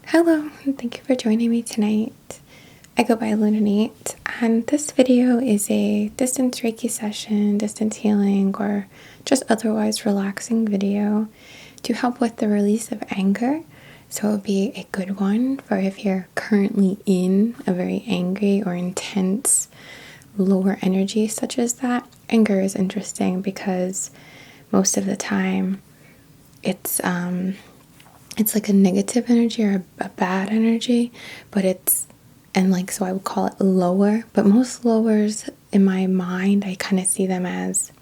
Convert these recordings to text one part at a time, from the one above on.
Hello, and thank you for joining me tonight. I go by Lune, and this video is a distance Reiki session, distance healing, or just otherwise relaxing video to help with the release of anger. So it would be a good one for if you're currently in a very angry or intense lower energy such as that. Anger is interesting because most of the time it's like a negative energy or a bad energy, so I would call it lower, but most lowers in my mind, I kind of see them as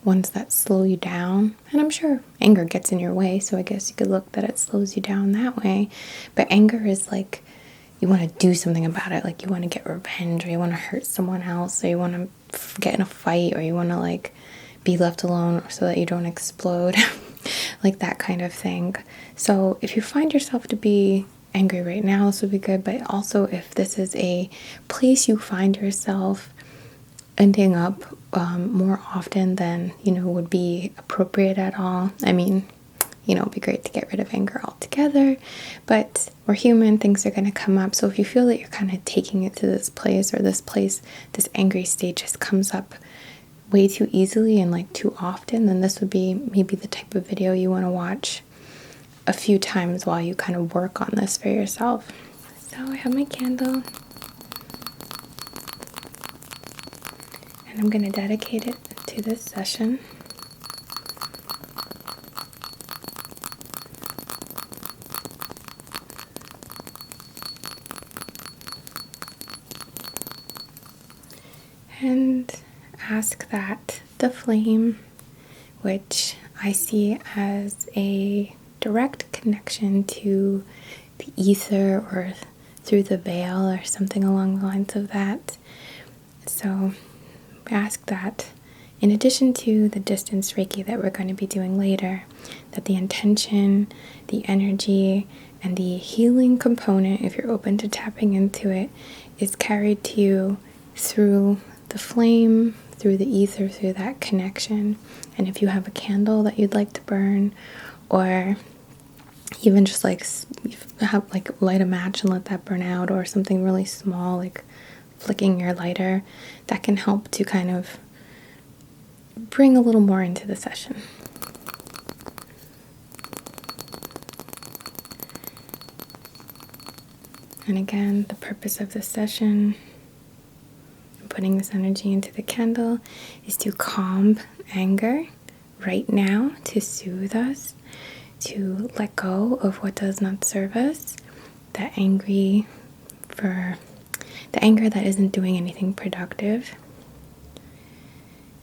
ones that slow you down. And I'm sure anger gets in your way, so I guess you could look that it slows you down that way. But anger is like you want to do something about it, like you want to get revenge, or you want to hurt someone else, or you want to get in a fight, or you want to like be left alone so that you don't explode. Like that kind of thing. So if you find yourself to be angry right now, this would be good. But also if this is a place you find yourself ending up more often than would be appropriate at all. I mean, it'd be great to get rid of anger altogether, but we're human, things are going to come up. So if you feel that you're kind of taking it to this place, this angry state just comes up way too easily and like too often, then this would be maybe the type of video you want to watch a few times while you kind of work on this for yourself. So I have my candle and I'm going to dedicate it to this session. And ask that the flame, which I see as a direct connection to the ether or through the veil or something along the lines of that. So ask that in addition to the distance Reiki that we're going to be doing later, that the intention, the energy, and the healing component, if you're open to tapping into it, is carried to you through the flame, through the ether, through that connection. And if you have a candle that you'd like to burn, or even just like light a match and let that burn out, or something really small like flicking your lighter, that can help to kind of bring a little more into the session. And again, the purpose of this session, putting this energy into the candle, is to calm anger right now, to soothe us, to let go of what does not serve us, the anger that isn't doing anything productive,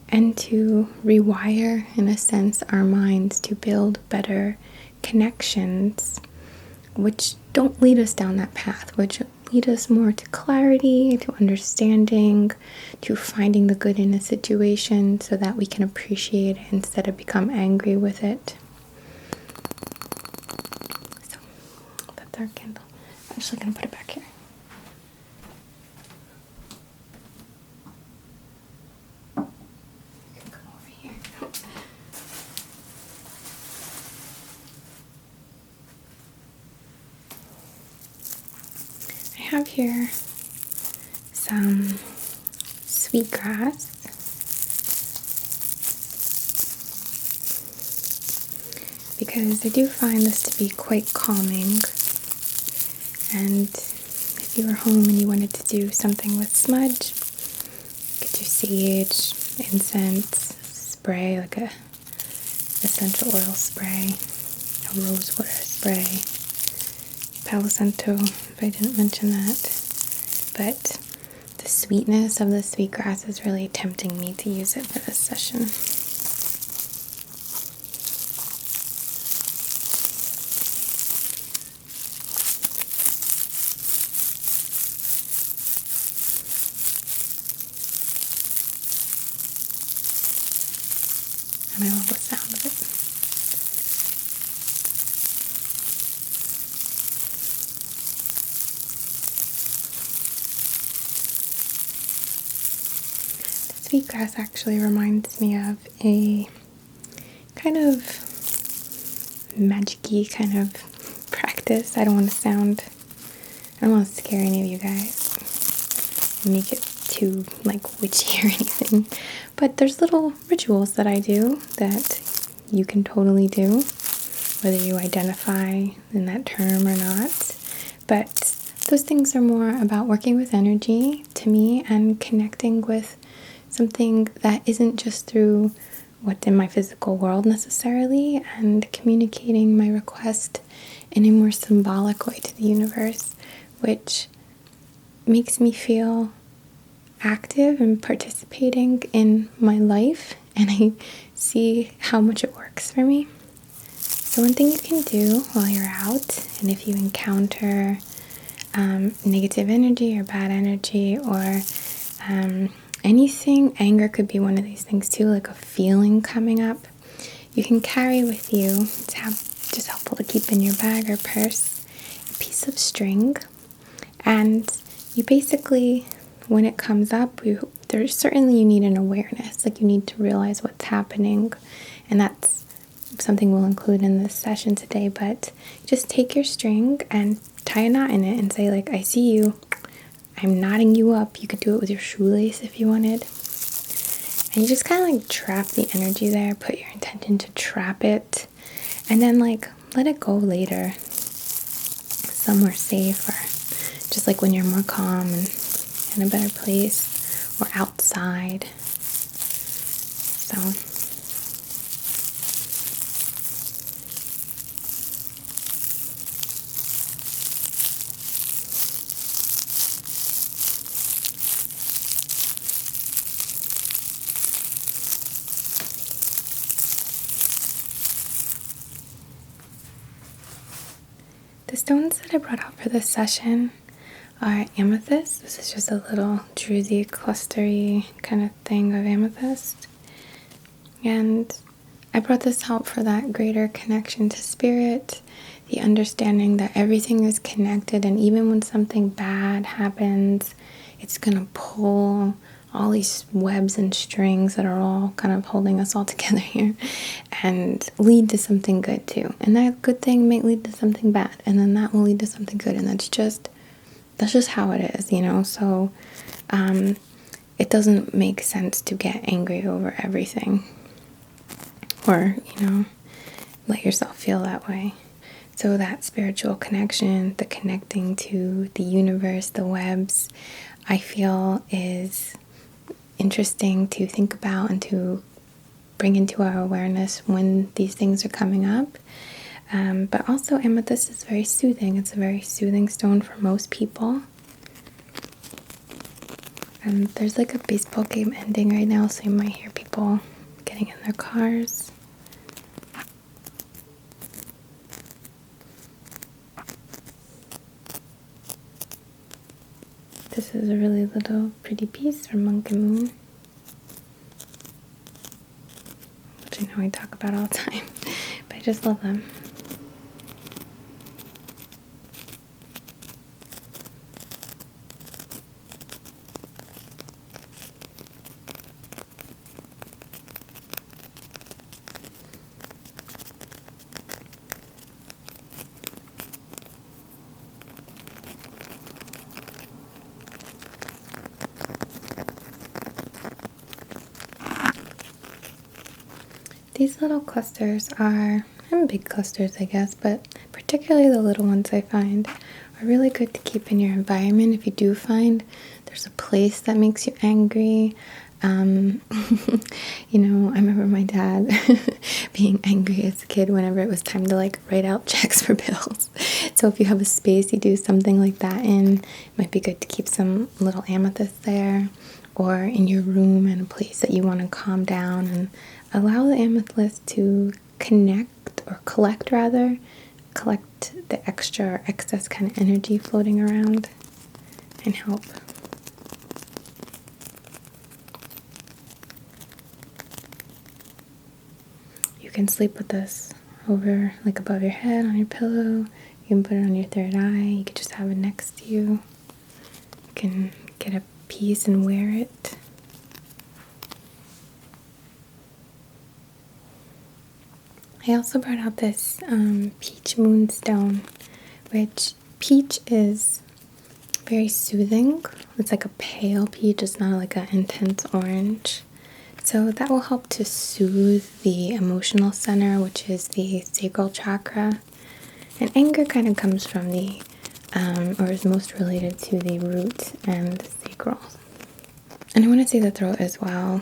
and to rewire, in a sense, our minds to build better connections which don't lead us down that path, which lead us more to clarity, to understanding, to finding the good in a situation so that we can appreciate it instead of become angry with it. So that's our candle. I'm actually going to put it back here. Come over here. I have here some sweetgrass, because I do find this to be quite calming. And if you were home and you wanted to do something with smudge, you could do sage, incense, spray, like a essential oil spray, a rose water spray, Palo Santo, if I didn't mention that. But the sweetness of the sweetgrass is really tempting me to use it for this session. And I love the sound of it. Sweetgrass actually reminds me of a kind of magic-y kind of practice practice. I don't want to scare any of you guys, make it too like witchy or anything. But there's little rituals that I do that you can totally do, whether you identify in that term or not. But those things are more about working with energy to me and connecting with something that isn't just through what's in my physical world necessarily, and communicating my request in a more symbolic way to the universe, which makes me feel active and participating in my life, and I see how much it works for me. So one thing you can do while you're out, and if you encounter negative energy or bad energy or anything, anger could be one of these things too, like a feeling coming up, you can carry with you, it's just helpful to keep in your bag or purse, a piece of string. And you basically, when it comes up, there's certainly you need an awareness, like you need to realize what's happening, and that's something we'll include in this session today. But just take your string and tie a knot in it and say, like, I see you, I'm knotting you up. You could do it with your shoelace if you wanted. And you just kind of like trap the energy there, put your intention to trap it, and then like let it go later, somewhere safe, or just like when you're more calm and in a better place, or outside. So the stones that I brought out for this session are amethyst. This is just a little druzy, clustery kind of thing of amethyst. And I brought this out for that greater connection to spirit, the understanding that everything is connected, and even when something bad happens, it's going to pull all these webs and strings that are all kind of holding us all together here and lead to something good too. And that good thing may lead to something bad, and then that will lead to something good, and that's just how it is, you know. So it doesn't make sense to get angry over everything, or, you know, let yourself feel that way. So that spiritual connection, the connecting to the universe, the webs, I feel is interesting to think about and to bring into our awareness when these things are coming up. But also amethyst is very soothing. It's a very soothing stone for most people. And there's like a baseball game ending right now, so you might hear people getting in their cars. This is a really little pretty piece from Monk and Moon, which I know I talk about all the time, but I just love them. These little clusters are, and big clusters I guess, but particularly the little ones I find are really good to keep in your environment if you do find there's a place that makes you angry. You know, I remember my dad being angry as a kid whenever it was time to like write out checks for bills. So if you have a space you do something like that in, it might be good to keep some little amethyst there, or in your room in a place that you want to calm down, and allow the amethyst to collect the extra or excess kind of energy floating around and help. You can sleep with this over, like above your head, on your pillow. You can put it on your third eye. You could just have it next to you. You can get a piece and wear it. I also brought out this peach moonstone, which peach is very soothing. It's like a pale peach, it's not like an intense orange. So that will help to soothe the emotional center, which is the sacral chakra. And anger kind of comes from the, or is most related to the root and the sacral. And I want to say the throat as well.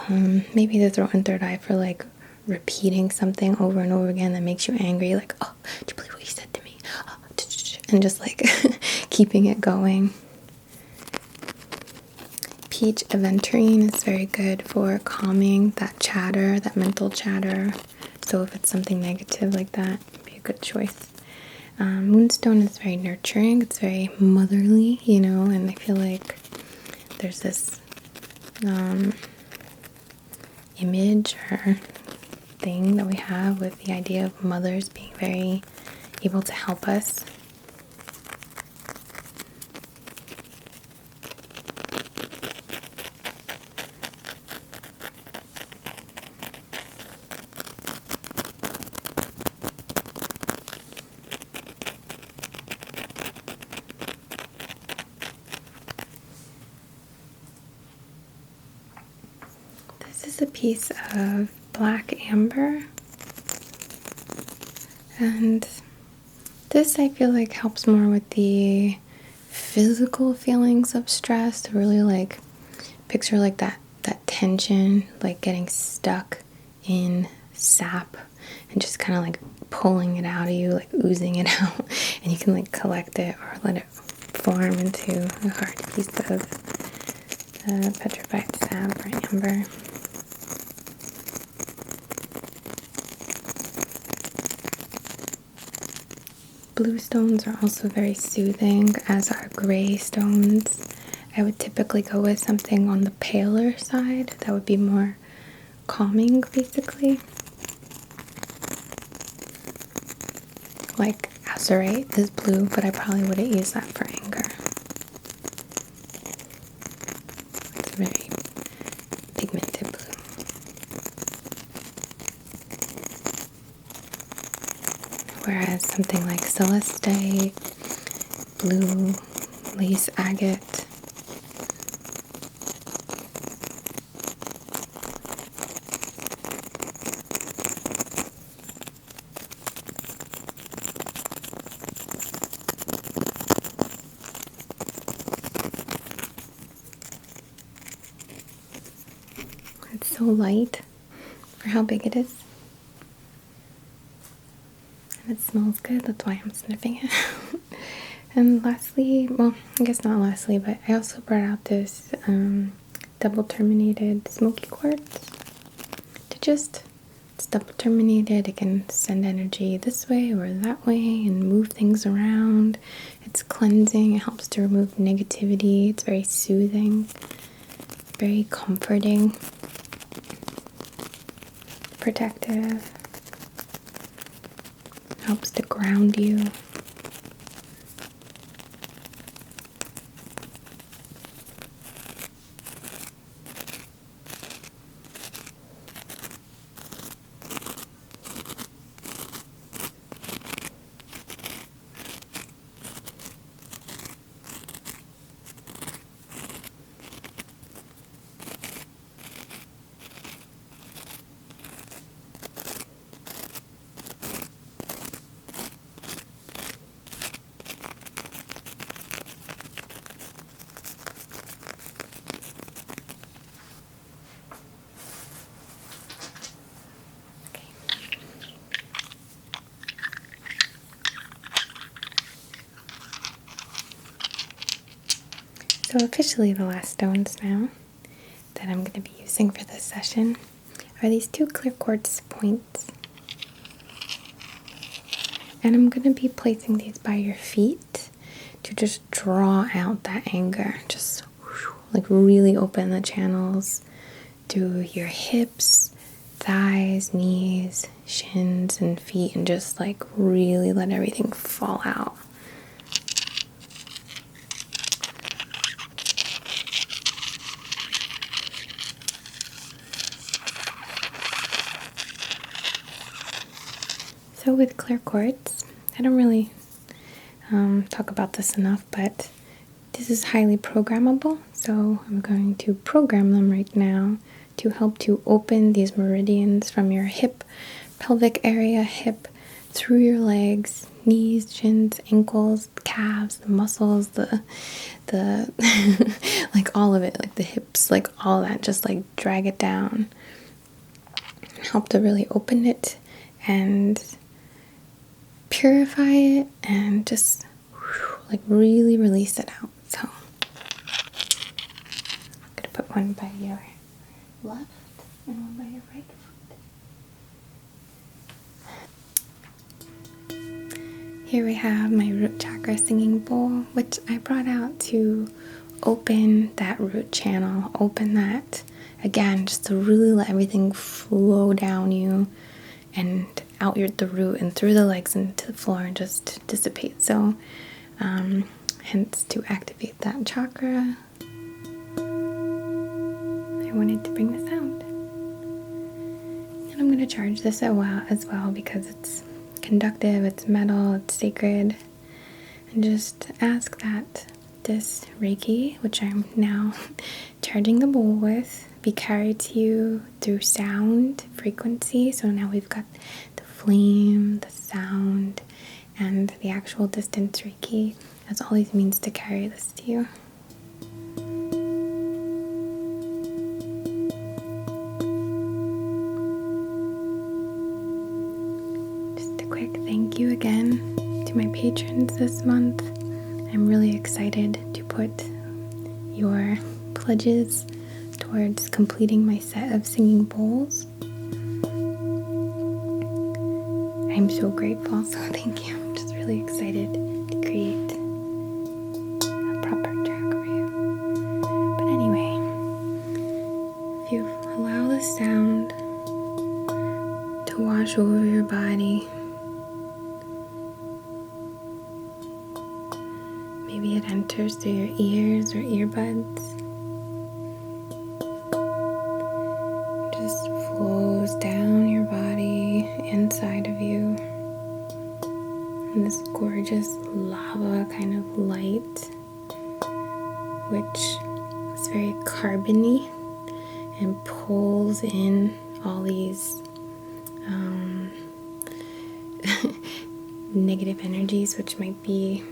Maybe the throat and third eye for like repeating something over and over again that makes you angry. Like, oh, did you believe what you said to me? Oh, and just like keeping it going. Peach aventurine is very good for calming that chatter, that mental chatter. So if it's something negative like that, it'd be a good choice. Moonstone is very nurturing. It's very motherly, you know, and I feel like there's this image or thing that we have with the idea of mothers being very able to help us. This is a piece of black amber, and this I feel like helps more with the physical feelings of stress. Really like picture like that tension, like getting stuck in sap and just kind of like pulling it out of you, like oozing it out, and you can like collect it or let it form into a hard piece of petrified sap or amber. Blue stones are also very soothing, as are gray stones. I would typically go with something on the paler side that would be more calming, basically. Like azurite is blue, but I probably wouldn't use that for anger. It's very pigmented blue. Whereas something like celestite, blue, lace agate, it's so light for how big it is. And it smells good, that's why I'm sniffing it. And lastly, well, I guess not lastly, but I also brought out this double terminated Smoky quartz. It's double terminated, it can send energy this way or that way and move things around. It's cleansing, it helps to remove negativity, it's very soothing, very comforting, protective, helps to ground you. So officially the last stones now that I'm going to be using for this session are these two clear quartz points. And I'm going to be placing these by your feet to just draw out that anger. Just like really open the channels through your hips, thighs, knees, shins, and feet, and just like really let everything fall out. So with clear quartz, I don't really talk about this enough, but this is highly programmable, so I'm going to program them right now to help to open these meridians from your hip, pelvic area, hip, through your legs, knees, shins, ankles, calves, the muscles, the like all of it, like the hips, like all that, just like drag it down. Help to really open it and purify it and just like really release it out. So I'm gonna put one by your left and one by your right foot. Here we have my root chakra singing bowl, which I brought out to open that root channel, open that again, just to really let everything flow down you and out the root and through the legs into the floor and just dissipate. So hence to activate that chakra, I wanted to bring this out. And I'm going to charge this as well because it's conductive, it's metal, it's sacred. And just ask that this Reiki, which I'm now charging the bowl with, be carried to you through sound frequency. So now we've got the flame, the sound, and the actual distance Reiki. That's all these means to carry this to you. Just a quick thank you again to my patrons this month. I'm really excited to put your pledges towards completing my set of singing bowls. I'm so grateful, so thank you. I'm just really excited to create a proper track for you. But anyway, if you allow the sound to wash over your body, maybe it enters through your ears or earbuds, just flows down your body, inside of you, and this gorgeous lava kind of light, which is very carbony and pulls in all these negative energies which might be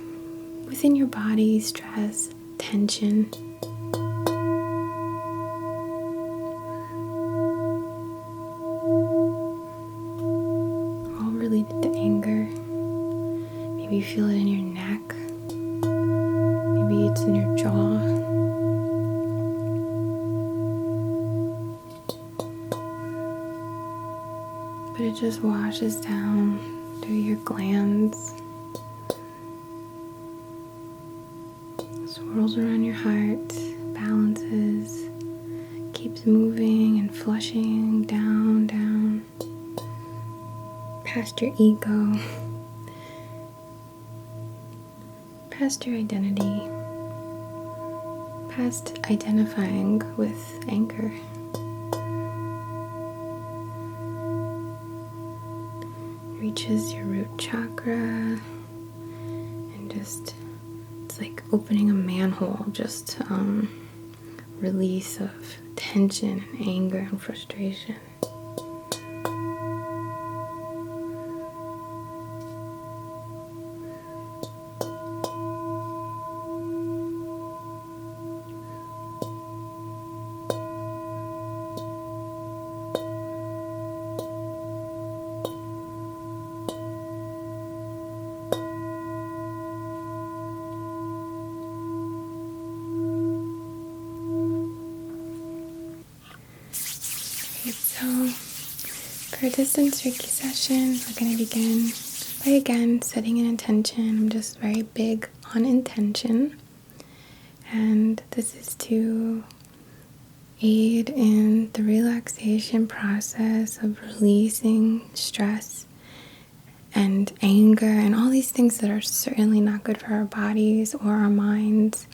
within your body, stress, tension. All related to anger. Maybe you feel it in your neck. Maybe it's in your jaw. But it just washes down through your glands. Swirls around your heart, balances, keeps moving and flushing down, down, past your ego, past your identity, past identifying with anger. Reaches your root chakra and just, it's like opening a manhole, just release of tension and anger and frustration. So for a distance Reiki session, we're going to begin by again setting an intention. I'm just very big on intention, and this is to aid in the relaxation process of releasing stress and anger and all these things that are certainly not good for our bodies or our minds.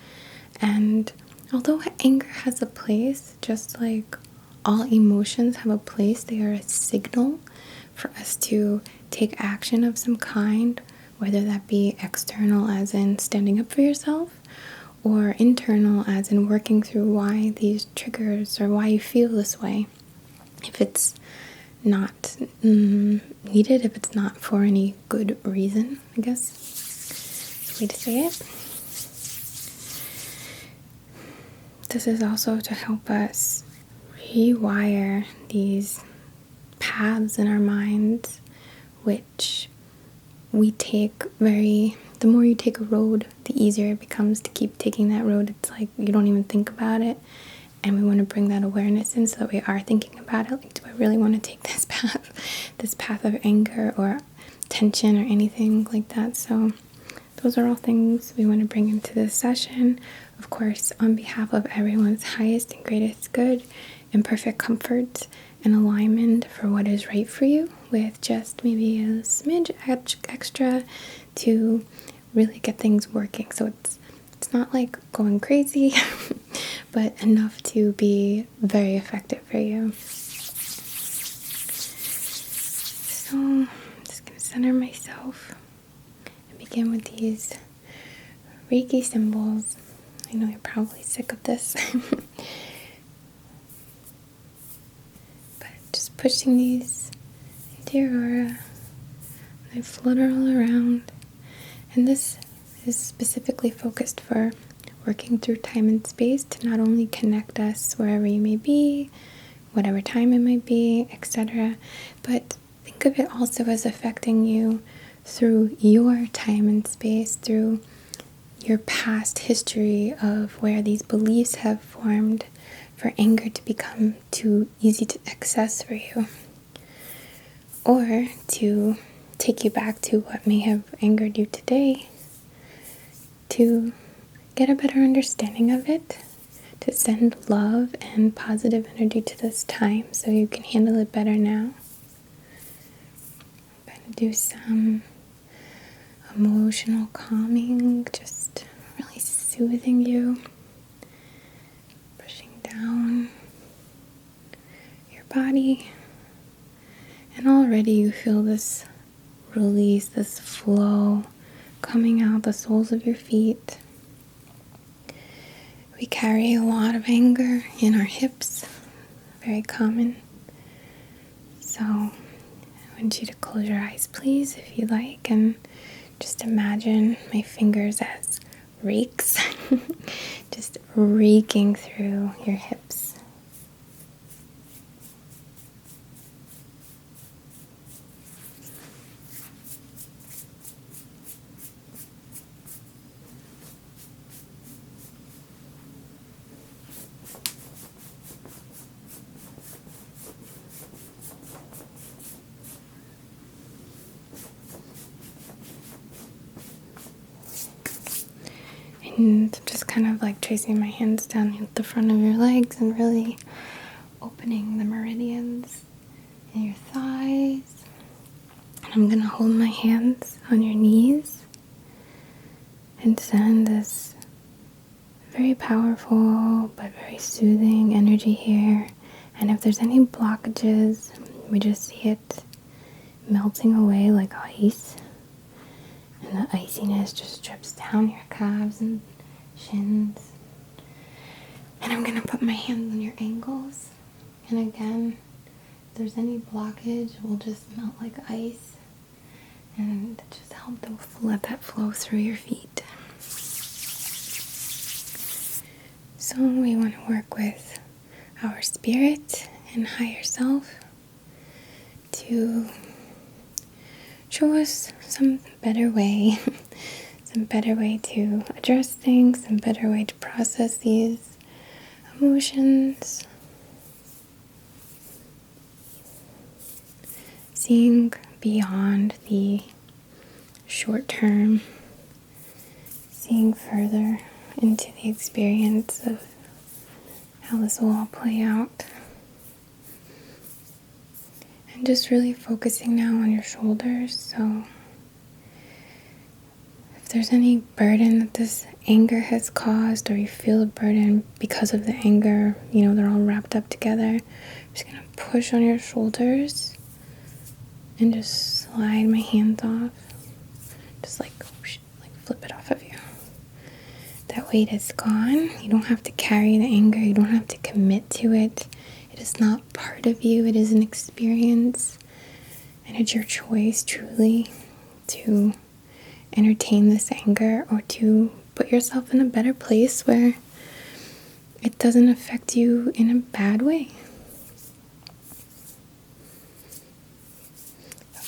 And although anger has a place, just like all emotions have a place, they are a signal for us to take action of some kind, whether that be external as in standing up for yourself, or internal as in working through why these triggers or why you feel this way. If it's not needed, if it's not for any good reason, I guess is the way to say it. This is also to help us rewire these paths in our minds, which we take the more you take a road, the easier it becomes to keep taking that road. It's like you don't even think about it. And we want to bring that awareness in so that we are thinking about it. Like, do I really want to take this path of anger or tension or anything like that? So those are all things we want to bring into this session. Of course, on behalf of everyone's highest and greatest good and perfect comfort and alignment for what is right for you, with just maybe a smidge extra to really get things working. So it's not like going crazy, but enough to be very effective for you. So I'm just going to center myself and begin with these Reiki symbols. I know you're probably sick of this. But just pushing these into your aura. They flutter all around. And this is specifically focused for working through time and space to not only connect us wherever you may be, whatever time it might be, etc., but think of it also as affecting you through your time and space, through your past history of where these beliefs have formed for anger to become too easy to access for you, or to take you back to what may have angered you today, to get a better understanding of it, to send love and positive energy to this time so you can handle it better now. I'm going to do some emotional calming, just really soothing you, pushing down your body, and already you feel this release, this flow coming out the soles of your feet. We carry a lot of anger in our hips, very common. So I want you to close your eyes, please, if you like, and just imagine my fingers as rakes, just raking through your hips. And just kind of like tracing my hands down the front of your legs and really opening the meridians in your thighs. And I'm going to hold my hands on your knees and send this very powerful but very soothing energy here. And if there's any blockages, we just see it melting away like ice. And the iciness just drips down your calves and shins. And I'm going to put my hands on your ankles. And again, if there's any blockage, we'll just melt like ice. And just help to let that flow through your feet. So we want to work with our spirit and higher self to show us some better way, some better way to address things, some better way to process these emotions. Seeing beyond the short term, seeing further into the experience of how this will all play out. And just really focusing now on your shoulders. So if there's any burden that this anger has caused, or you feel a burden because of the anger, they're all wrapped up together, I'm just going to push on your shoulders and just slide my hands off. Just like flip it off of you. That weight is gone. You don't have to carry the anger. You don't have to commit to it. It is not part of you. It is an experience. And it's your choice truly to entertain this anger or to put yourself in a better place where it doesn't affect you in a bad way.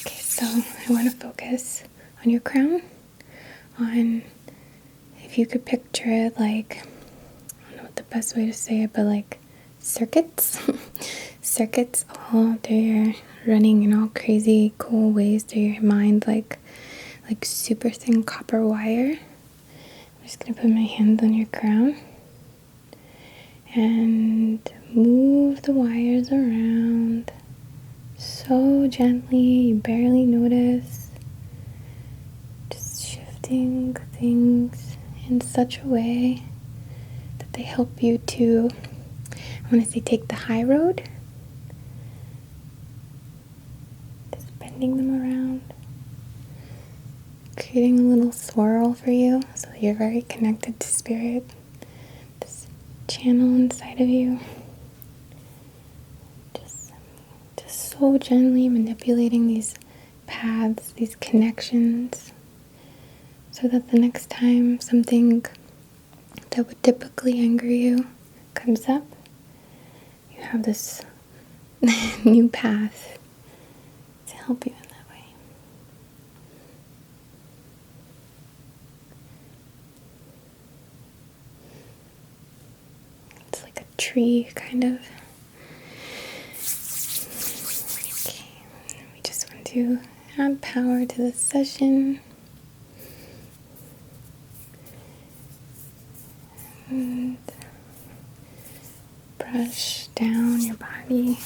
Okay, so I want to focus on your crown, on if you could picture it like, I don't know what the best way to say it, but like circuits. Circuits all through your, running in all crazy cool ways through your mind, like super thin copper wire. I'm just going to put my hand on your crown and move the wires around so gently, you barely notice. Just shifting things in such a way that they help you to, I want to say, take the high road. Just bending them around, creating a little swirl for you so that you're very connected to spirit. This channel inside of you. Just so gently manipulating these paths, these connections, so that the next time something that would typically anger you comes up, you have this new path to help you in that way. It's like a tree, kind of. Okay, we just want to add power to this session. And brush down your body.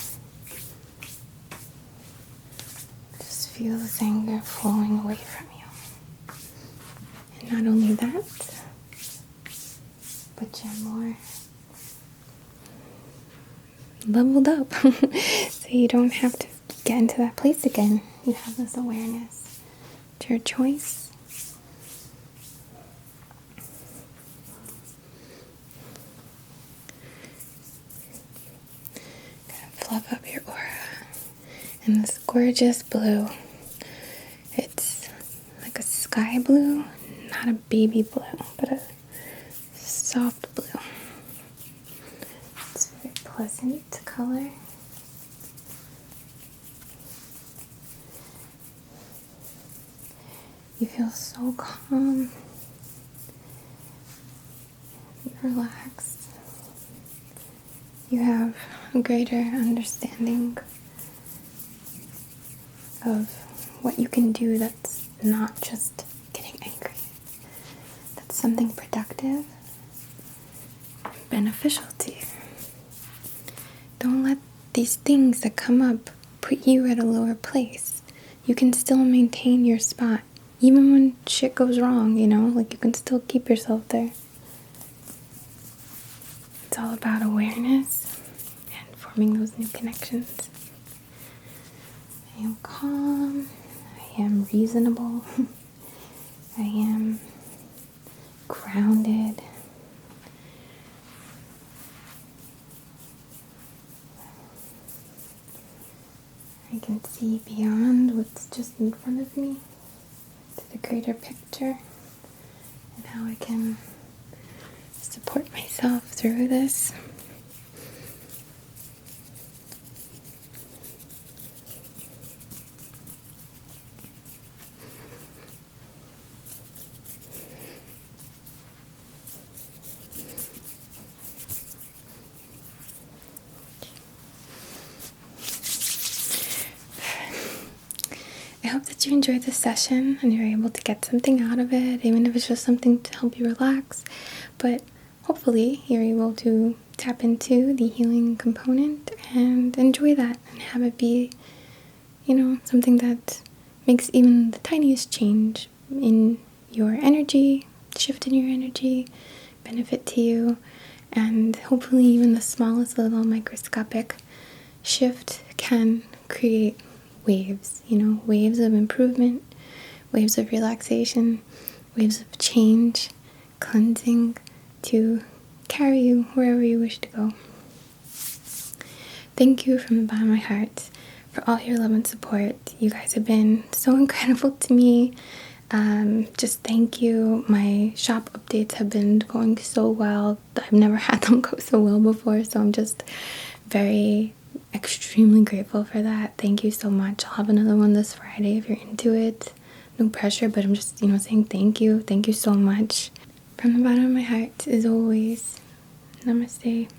Just feel this anger flowing away from you. And not only that, but you're more leveled up. So you don't have to get into that place again. You have this awareness. It's your choice. Fluff up your aura in this gorgeous blue. It's like a sky blue, not a baby blue, but a soft blue. It's a very pleasant color. You feel so calm, relaxed. You have a greater understanding of what you can do that's not just getting angry. That's something productive and beneficial to you. Don't let these things that come up put you at a lower place. You can still maintain your spot. Even when shit goes wrong, you can still keep yourself there. It's all about awareness and forming those new connections. I am calm. I am reasonable. I am grounded. I can see beyond what's just in front of me to the greater picture and how I can support myself through this. I hope that you enjoyed this session and you're able to get something out of it, even if it's just something to help you relax. But hopefully you're able to tap into the healing component and enjoy that and have it be, something that makes even the tiniest change in your energy, shift in your energy, benefit to you, and hopefully even the smallest little microscopic shift can create waves, waves of improvement, waves of relaxation, waves of change, cleansing to carry you wherever you wish to go. Thank you from the bottom of my heart for all your love and support. You guys have been so incredible to me. Just thank you. My shop updates have been going so well. I've never had them go so well before, so I'm just extremely grateful for that. Thank you so much. I'll have another one this Friday if you're into it. No pressure, but I'm just, saying thank you. Thank you so much. From the bottom of my heart, as always, namaste.